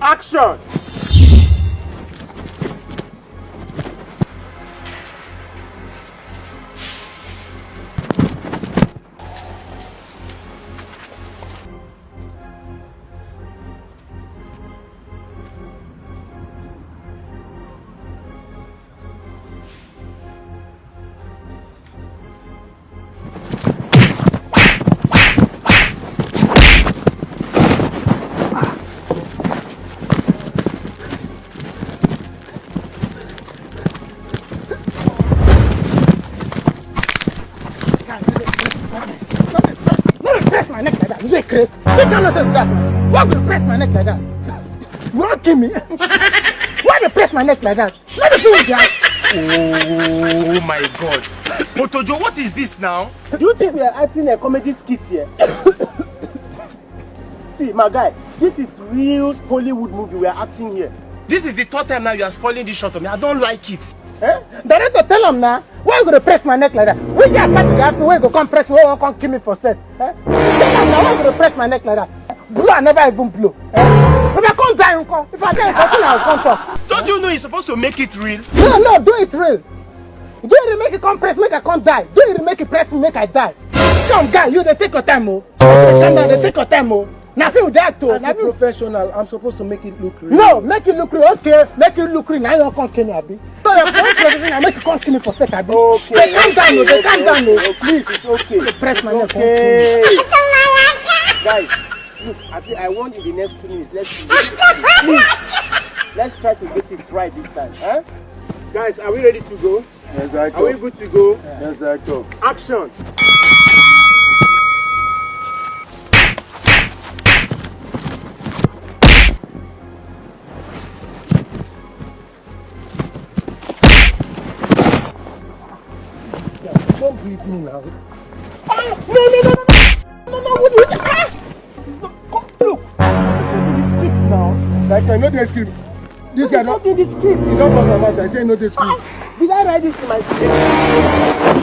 Action! Press my neck like that. You get crazy? You cannot say that. Why would you press my neck like that? You won't kill me. Why you press my neck like that? Let me do it, guys. Oh my God. Motojo, what is this now? Do you think we are acting a comedy skit here? See, my guy, this is real Hollywood movie we are acting here. This is the third time now you are spoiling this shot on me. I don't like it. Eh? Director, tell him now. Why you gonna press my neck like that? We get back to the after. Why you gonna come press me? Why you gonna kill me for set? Eh? Tell him now. Why you gonna press my neck like that? Blow, I never even blow. Eh? If I can't die, you come. If I die, I can't talk. Don't you know you're supposed to make it real? No, do it real. Do it make it come press, make I can't die. Do it make it press me, make I die. Come, guy, you they take your time, oh. They take your time, oh. Nothing with that, too. As a professional, I'm supposed to make it look real. No, make it look real. Okay, make it look real. Now you don't come kill me, Abi. So your professional, make it come kill me for sec, Abi. Okay. They calm down, oh. They calm down, oh. Please, it's okay. They press my neck. Okay. Guys, look, I want in the next 2 minutes, let's do this. Please, let's try to get it right this time. Huh? Guys, are we ready to go? Yes, I Are we good to go? Yes, I talk. Action! Don't beat me now. No, what do you look, the script now. Like I know the script. This guy not in the script. he don't talk about that. I say no the script. Did I write this in my script?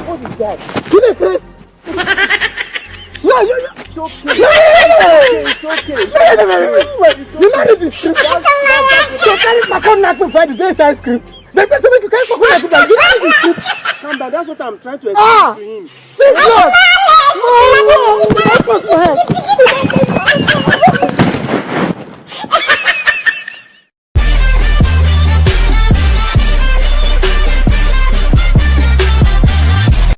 What is that? You the face? No, It's okay. It's okay. You know the script. So carry my phone not to find the daytime script. They just make you carry my phone not to find the script. Calm down. That's what I'm trying to explain to him. Sit down. No, that's not my head.